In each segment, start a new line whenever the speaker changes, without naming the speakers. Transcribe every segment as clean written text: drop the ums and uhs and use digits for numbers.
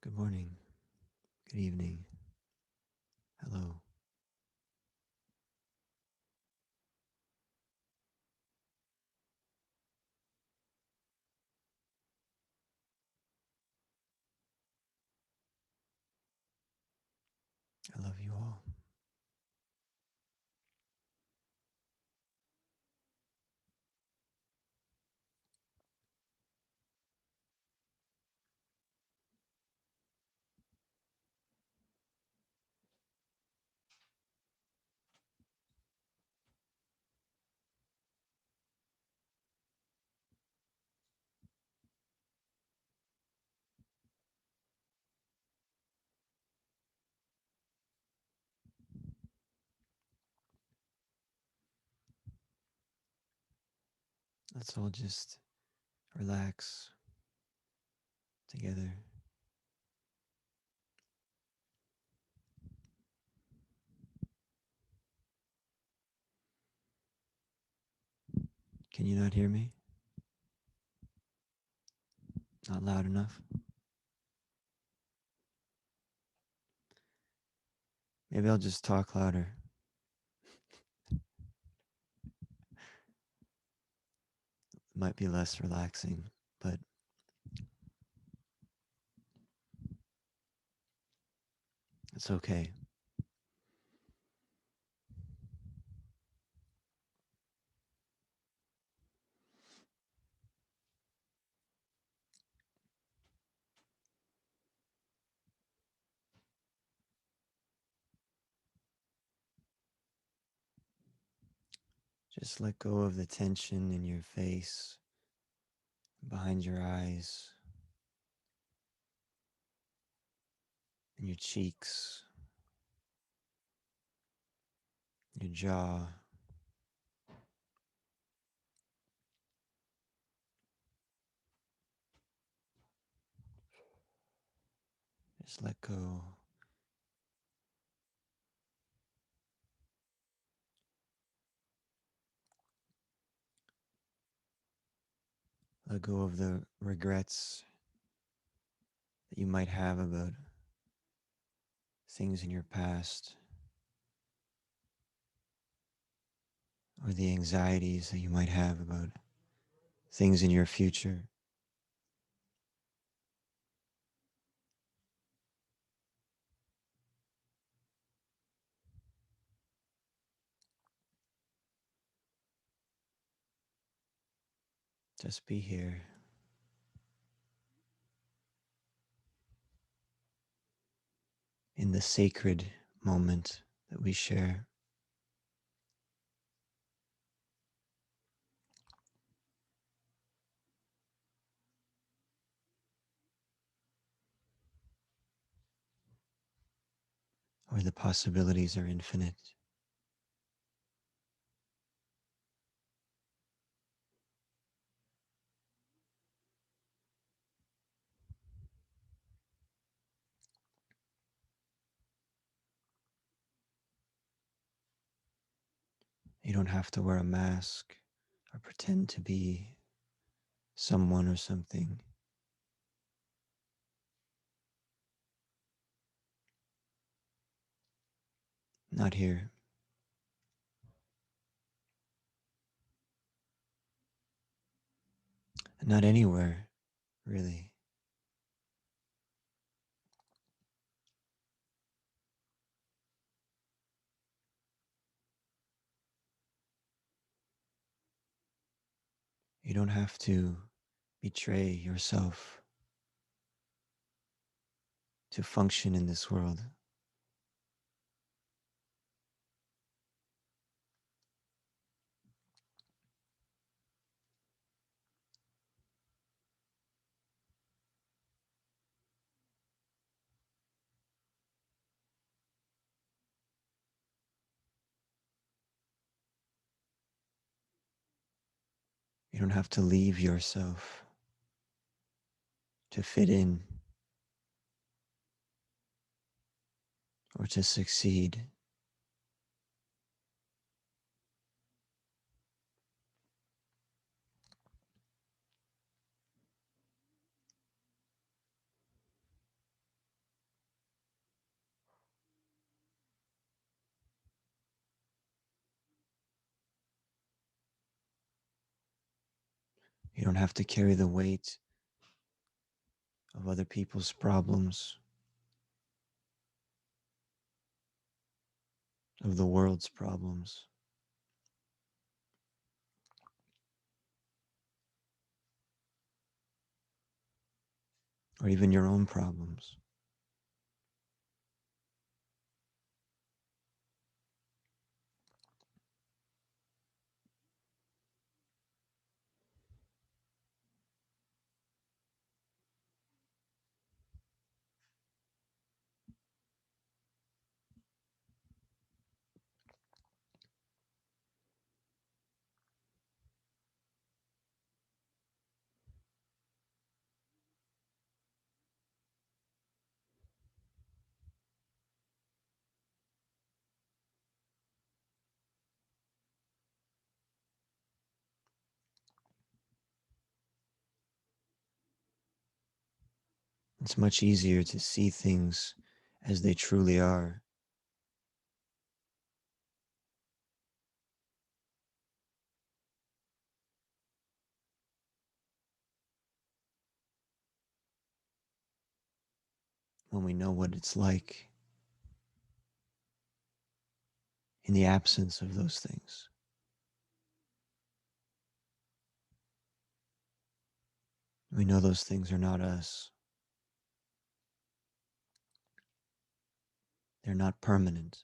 Good morning, good evening, hello. I love you all. Let's all just relax together. Can you not hear me? Not loud enough? Maybe I'll just talk louder. It might be less relaxing, but it's okay. Just let go of the tension in your face, behind your eyes, in your cheeks, your jaw. Just let go. Let go of the regrets that you might have about things in your past, or the anxieties that you might have about things in your future. Just be here in the sacred moment that we share. Where the possibilities are infinite. You don't have to wear a mask or pretend to be someone or something. Not here, not anywhere, really. You don't have to betray yourself to function in this world. You don't have to leave yourself to fit in or to succeed. You don't have to carry the weight of other people's problems, of the world's problems, or even your own problems. It's much easier to see things as they truly are when we know what it's like in the absence of those things. We know those things are not us. They're not permanent.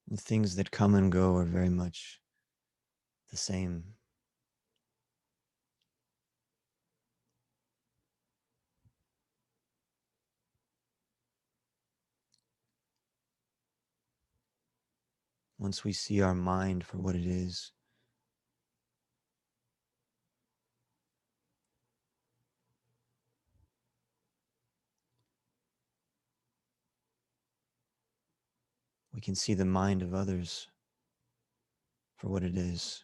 The things that come and go are very much the same. Once we see our mind for what it is, we can see the mind of others for what it is.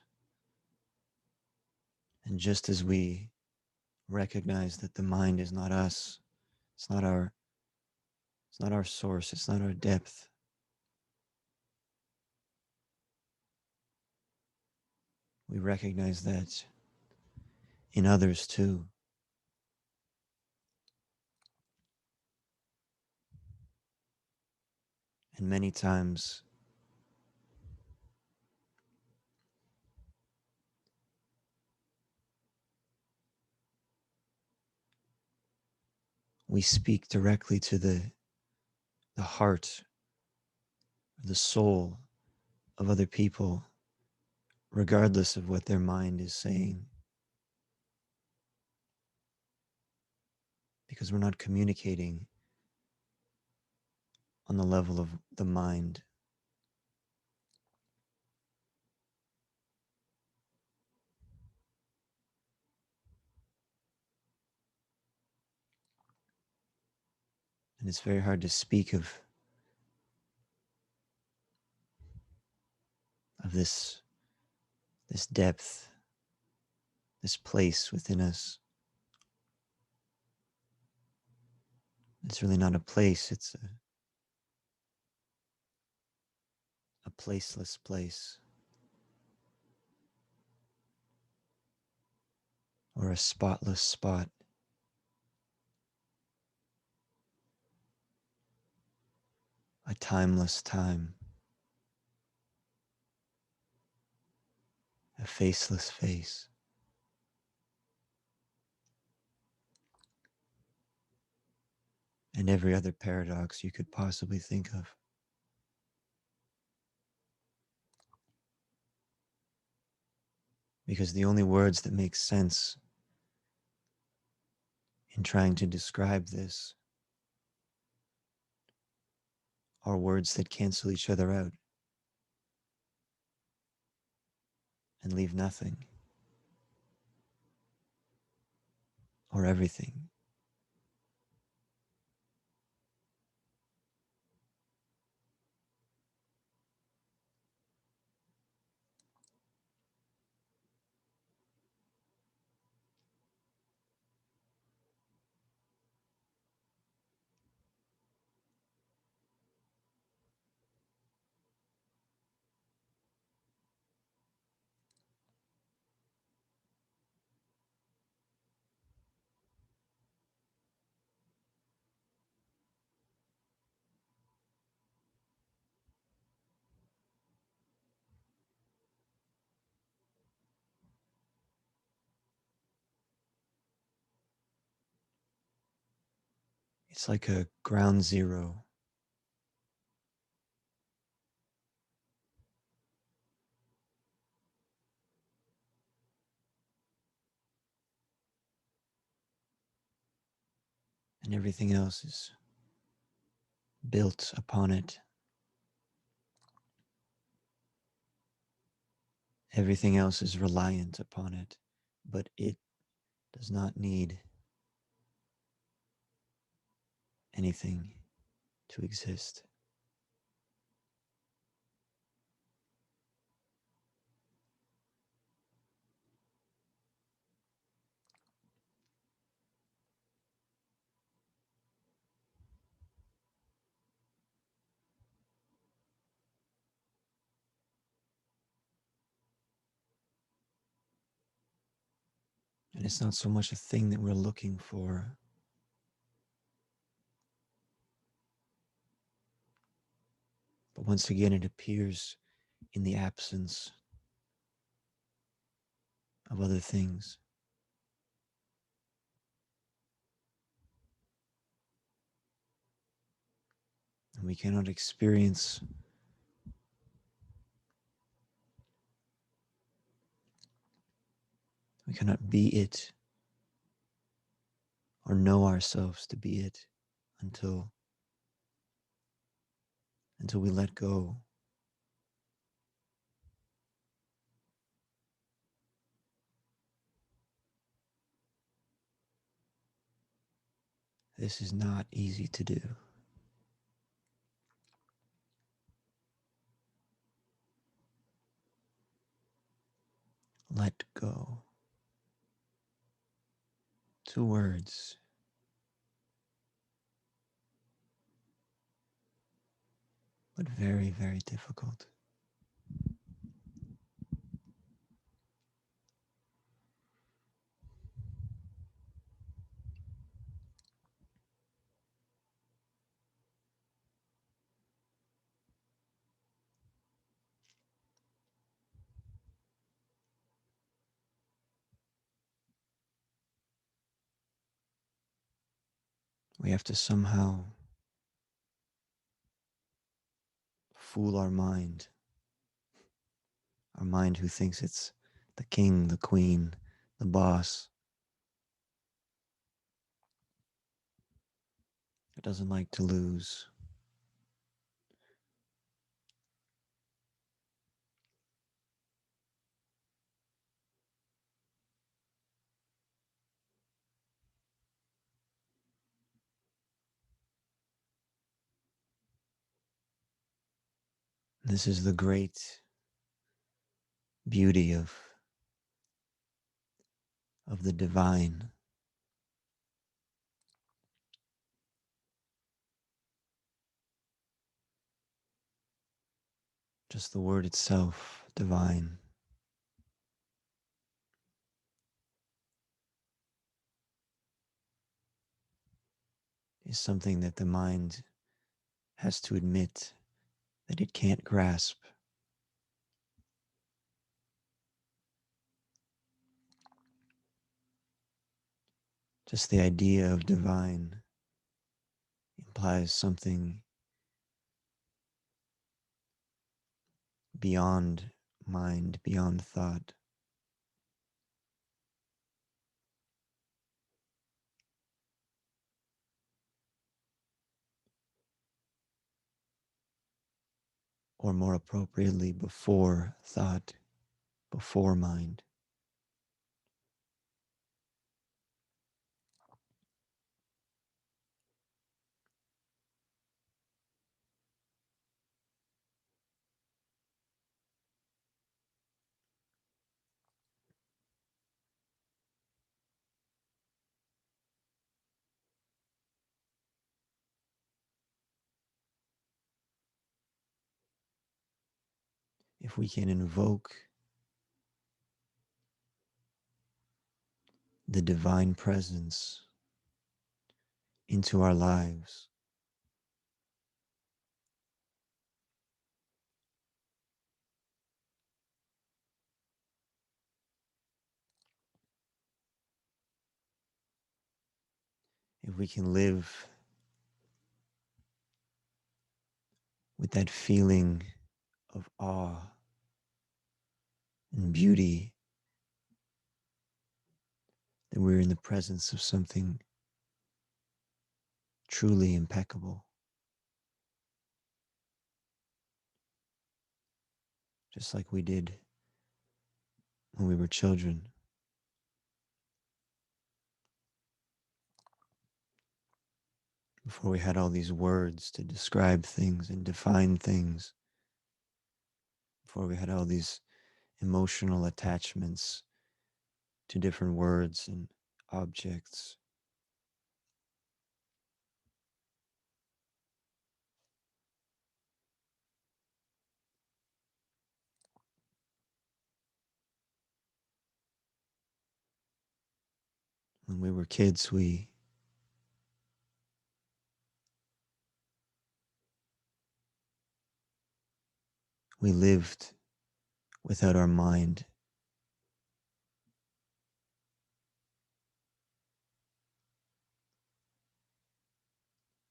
And just as we recognize that the mind is not us, it's not our it's not our source, it's not our depth, we recognize that in others too. And many times we speak directly to the heart, the soul of other people, regardless of what their mind is saying, because we're not communicating on the level of the mind. And it's very hard to speak of this depth, this place within us. It's really not a place, it's a placeless place, or a spotless spot, a timeless time, a faceless face, and every other paradox you could possibly think of. Because the only words that make sense in trying to describe this are words that cancel each other out and leave nothing or everything. It's like a ground zero, and everything else is built upon it. Everything else is reliant upon it, but it does not need anything to exist. And it's not so much a thing that we're looking for, but once again, it appears in the absence of other things. And we cannot experience, we cannot be it or know ourselves to be it until we let go. This is not easy to do. Let go. 2 words, but very, very difficult. We have to somehow fool our mind who thinks it's the king, the queen, the boss. It doesn't like to lose. This is the great beauty of the divine. Just the word itself, divine, is something that the mind has to admit that it can't grasp. Just the idea of divine implies something beyond mind, beyond thought. or more appropriately, before thought, before mind. If we can invoke the divine presence into our lives, if we can live with that feeling of awe and beauty, that we're in the presence of something truly impeccable, just like we did when we were children, before we had all these words to describe things and define things, before we had all these emotional attachments to different words and objects. When we were kids, we lived without our mind.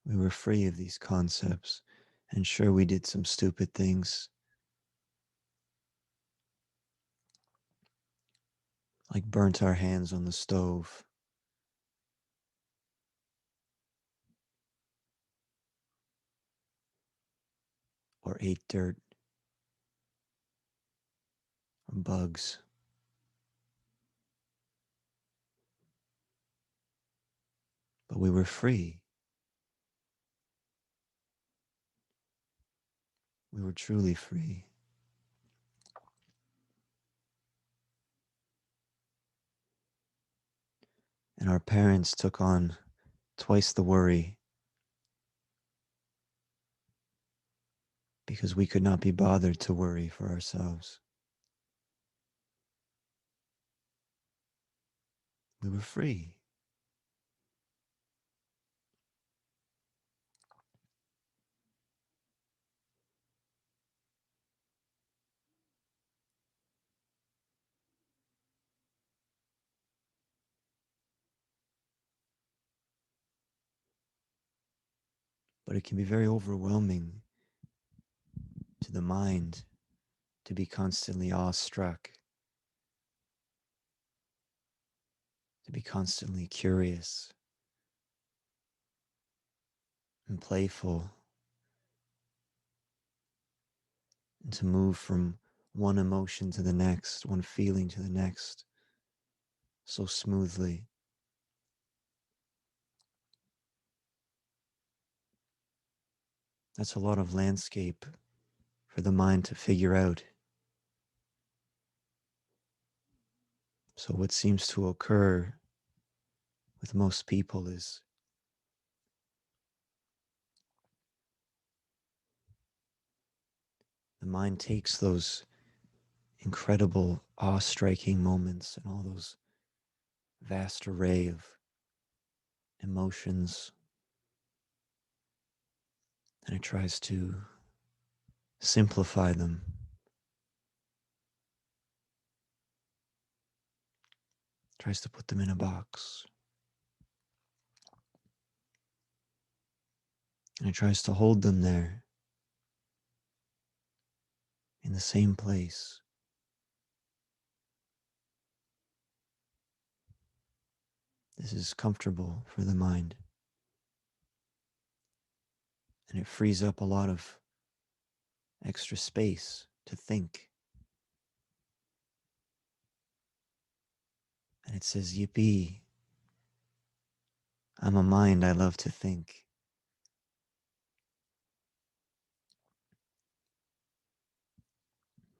We were free of these concepts. And sure, we did some stupid things, like burnt our hands on the stove, or ate dirt or bugs. But we were free. We were truly free. And our parents took on twice the worry because we could not be bothered to worry for ourselves. We were free. But it can be very overwhelming to the mind to be constantly awestruck, to be constantly curious and playful, and to move from one emotion to the next, one feeling to the next, so smoothly. That's a lot of landscape for the mind to figure out. So, what seems to occur with most people is the mind takes those incredible, awe striking moments and all those vast array of emotions, and it tries to simplify them, tries to put them in a box, and it tries to hold them there in the same place. This is comfortable for the mind, and it frees up a lot of extra space to think. And it says, yippee, I'm a mind, I love to think.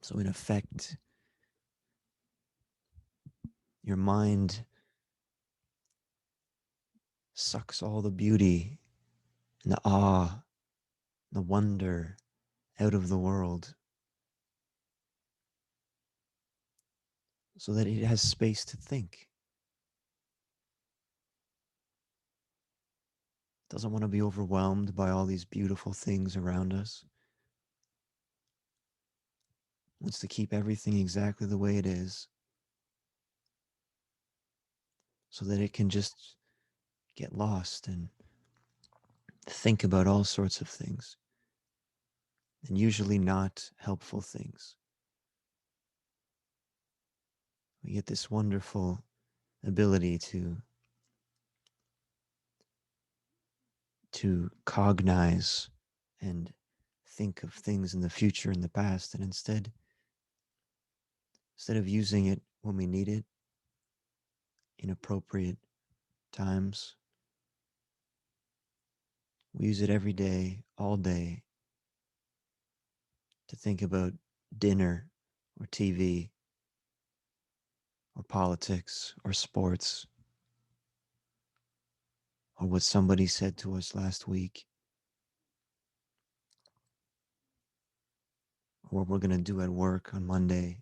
So, in effect, your mind sucks all the beauty and the awe, the wonder out of the world so that it has space to think. It doesn't want to be overwhelmed by all these beautiful things around us. It wants to keep everything exactly the way it is so that it can just get lost and think about all sorts of things, and usually not helpful things. We get this wonderful ability to cognize and think of things in the future and the past, and instead of using it when we need it in appropriate times, we use it every day, all day, to think about dinner or TV or politics or sports or what somebody said to us last week or what we're going to do at work on Monday.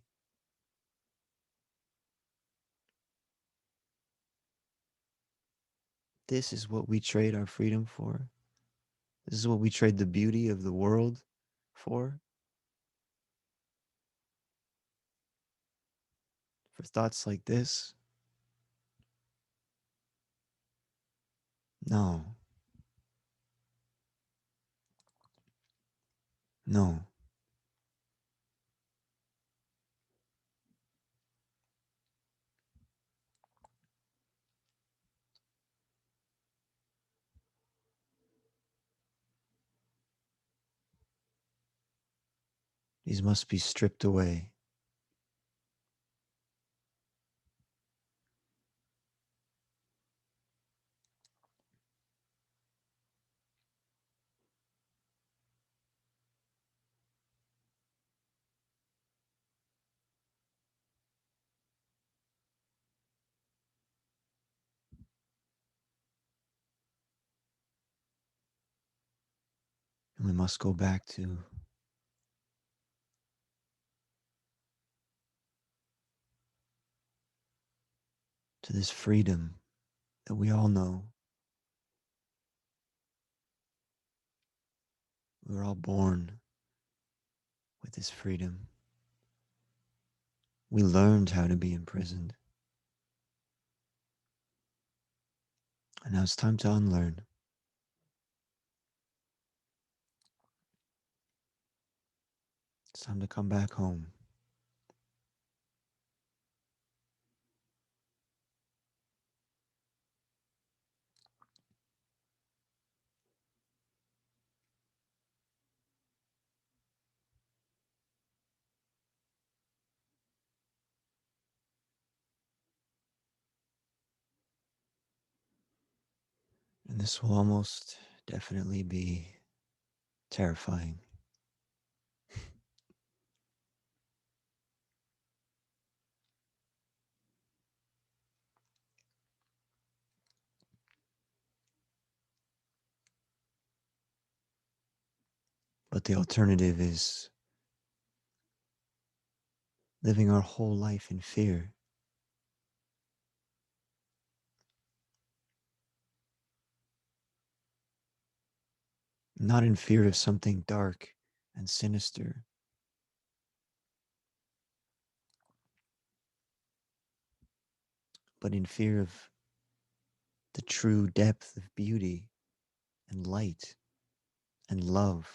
This is what we trade our freedom for. This is what we trade the beauty of the world for thoughts like this. No, no. These must be stripped away. And we must go back to this freedom that we all know. We were all born with this freedom. We learned how to be imprisoned. And now it's time to unlearn. It's time to come back home. And this will almost definitely be terrifying. But the alternative is living our whole life in fear. Not in fear of something dark and sinister, but in fear of the true depth of beauty and light and love.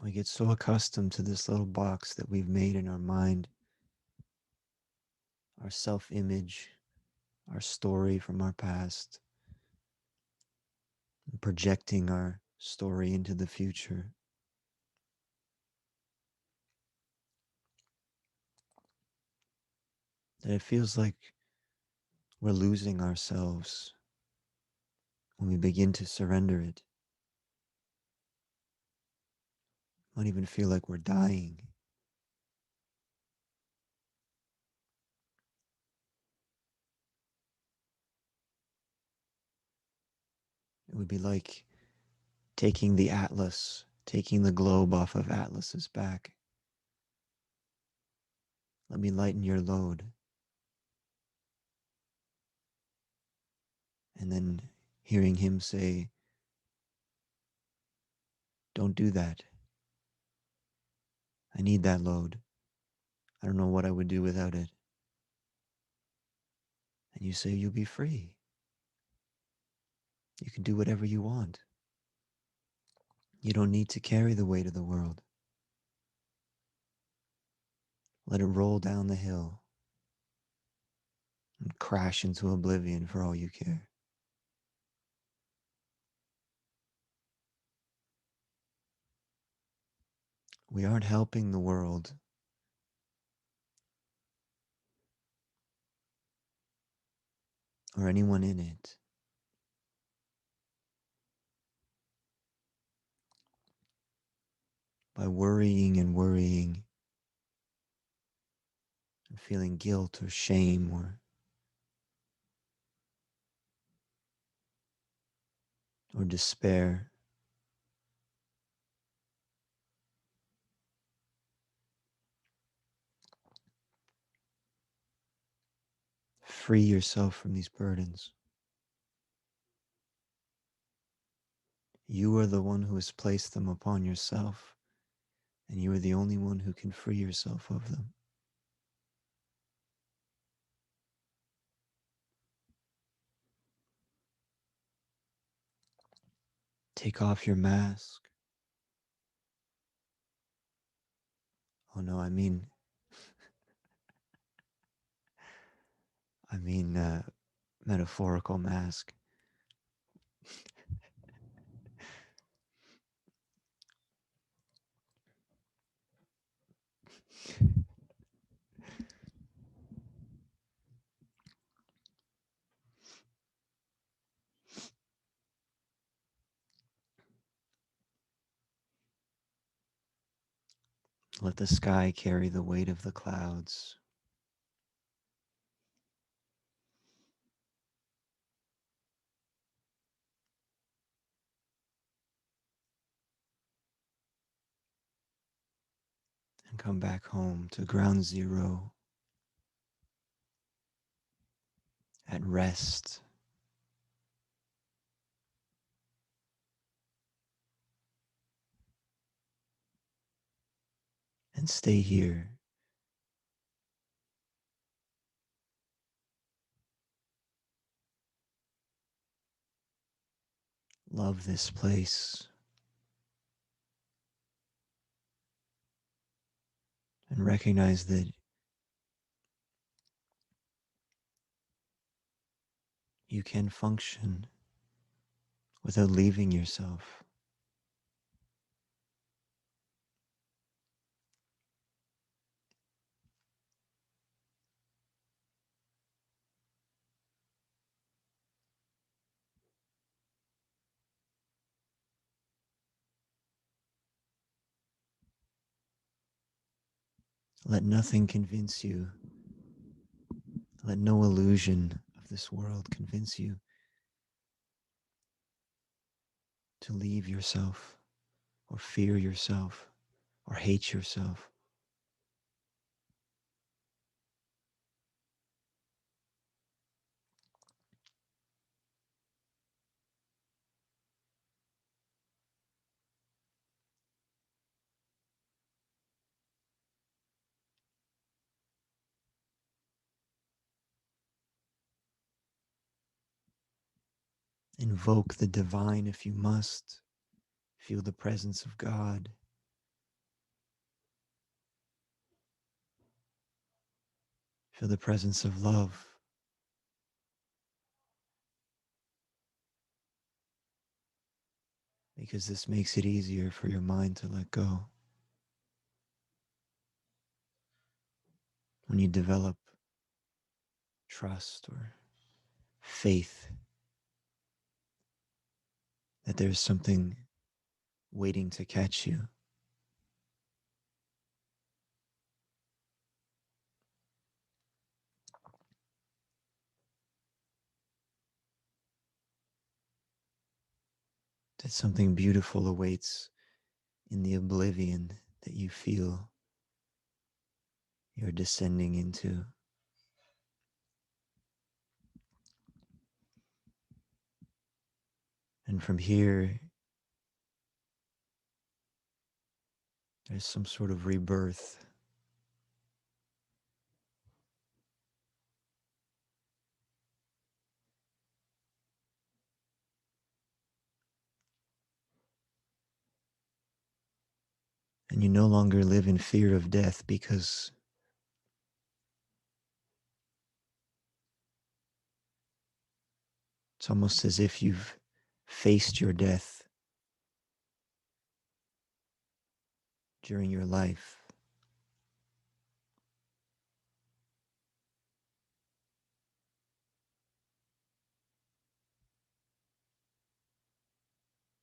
We get so accustomed to this little box that we've made in our mind, our self image, our story from our past, projecting our story into the future, that it feels like we're losing ourselves when we begin to surrender it. Might even feel like we're dying. It would be like taking the atlas, taking the globe off of Atlas's back. Let me lighten your load. And then hearing him say, don't do that. I need that load. I don't know what I would do without it. And you say, you'll be free. You can do whatever you want. You don't need to carry the weight of the world. Let it roll down the hill and crash into oblivion for all you care. We aren't helping the world or anyone in it by worrying and feeling guilt or shame or despair. Free yourself from these burdens. You are the one who has placed them upon yourself, and you are the only one who can free yourself of them. Take off your mask. Oh no, I mean metaphorical mask. Let the sky carry the weight of the clouds. And come back home to ground zero at rest. And stay here. Love this place. And recognize that you can function without leaving yourself. Let nothing convince you. Let no illusion of this world convince you to leave yourself or fear yourself or hate yourself. Invoke the divine if you must. Feel the presence of God. Feel the presence of love. Because this makes it easier for your mind to let go. When you develop trust or faith that there's something waiting to catch you. That something beautiful awaits in the oblivion that you feel you're descending into. And from here, there's some sort of rebirth. And you no longer live in fear of death because it's almost as if you've faced your death during your life.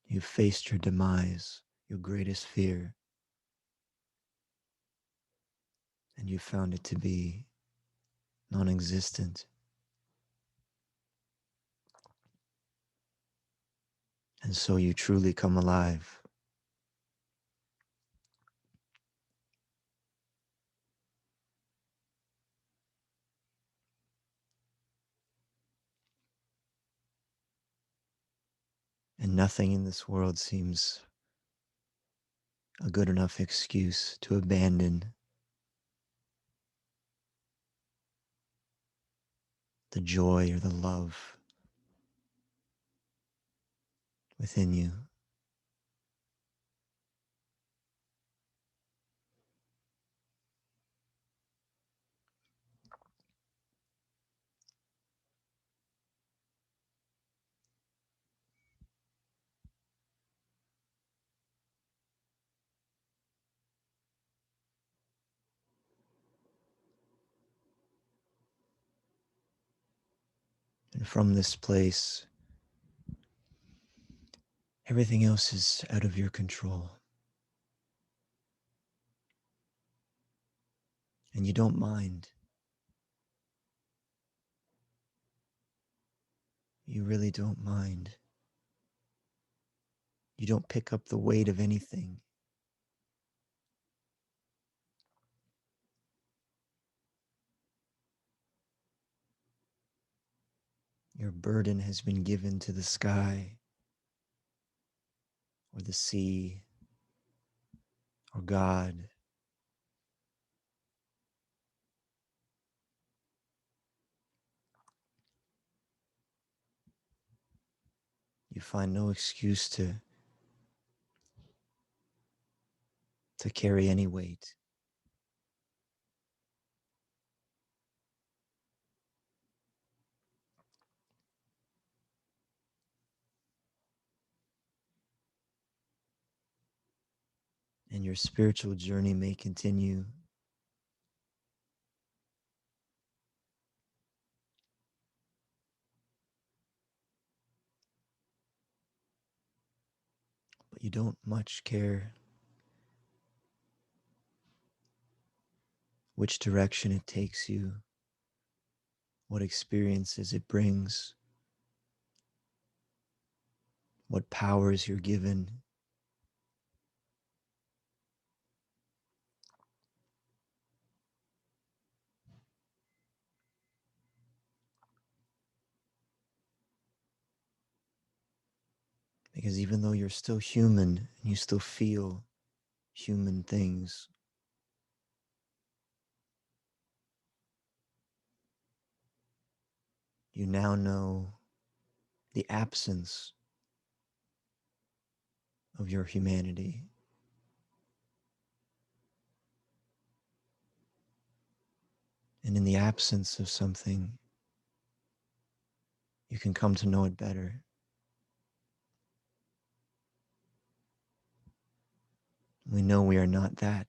You've faced your demise, your greatest fear, and you found it to be non-existent. And so you truly come alive. And nothing in this world seems a good enough excuse to abandon the joy or the love within you. And from this place, everything else is out of your control. And you don't mind. You really don't mind. You don't pick up the weight of anything. Your burden has been given to the sky or the sea or God. You find no excuse to carry any weight. And your spiritual journey may continue, but you don't much care which direction it takes you, what experiences it brings, what powers you're given. Because even though you're still human and you still feel human things, you now know the absence of your humanity. And in the absence of something, you can come to know it better. We know we are not that.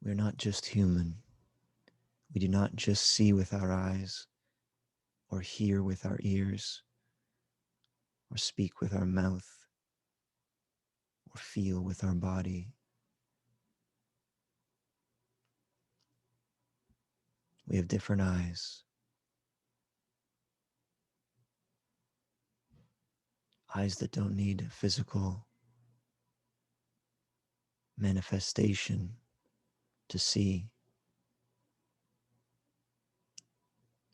We are not just human. We do not just see with our eyes, or hear with our ears, or speak with our mouth, or feel with our body. We have different eyes. Eyes that don't need physical manifestation to see.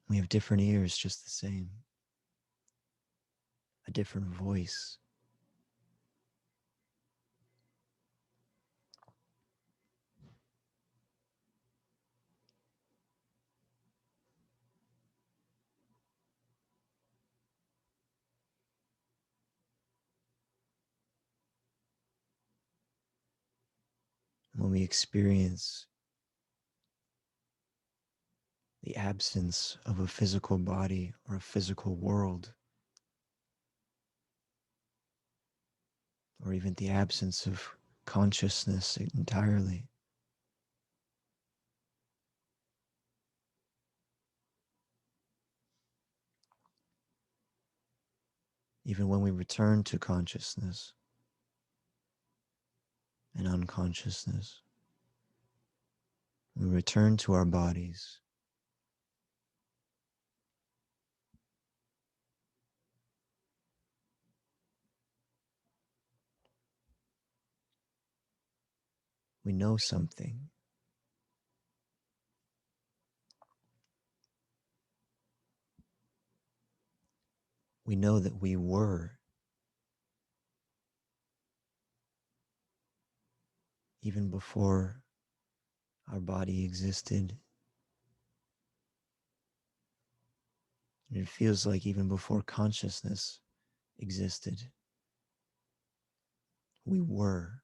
We have different ears just the same. A different voice. When we experience the absence of a physical body or a physical world, or even the absence of consciousness entirely, even when we return to consciousness and unconsciousness, we return to our bodies. We know something. We know that we were, even before our body existed. And it feels like even before consciousness existed, we were.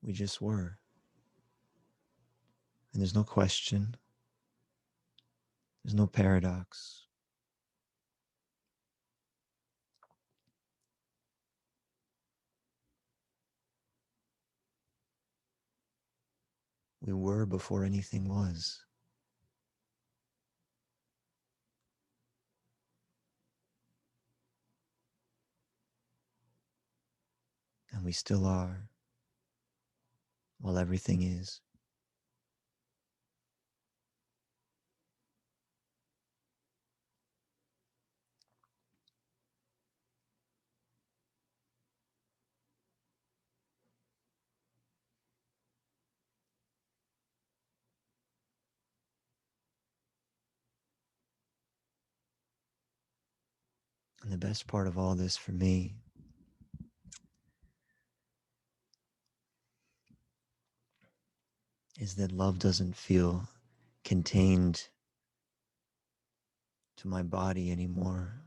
We just were. And there's no question. There's no paradox. We were before anything was. And we still are, while everything is. And the best part of all this for me is that love doesn't feel contained to my body anymore,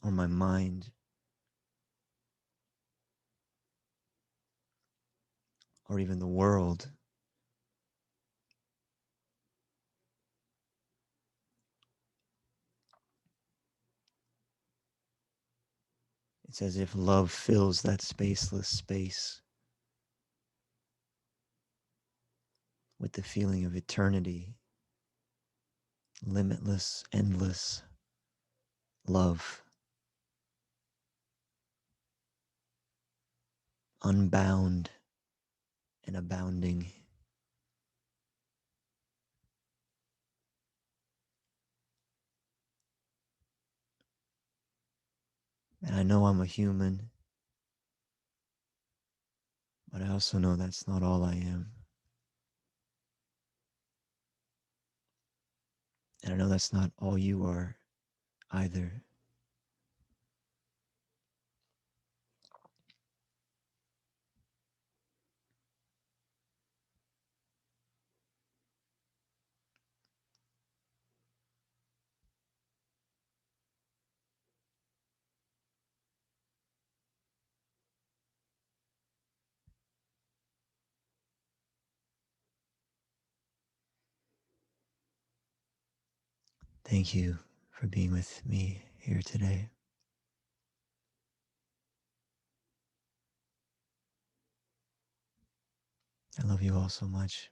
or my mind, or even the world. It's as if love fills that spaceless space with the feeling of eternity, limitless, endless love, unbound and abounding. And I know I'm a human, but I also know that's not all I am. And I know that's not all you are either. Thank you for being with me here today. I love you all so much.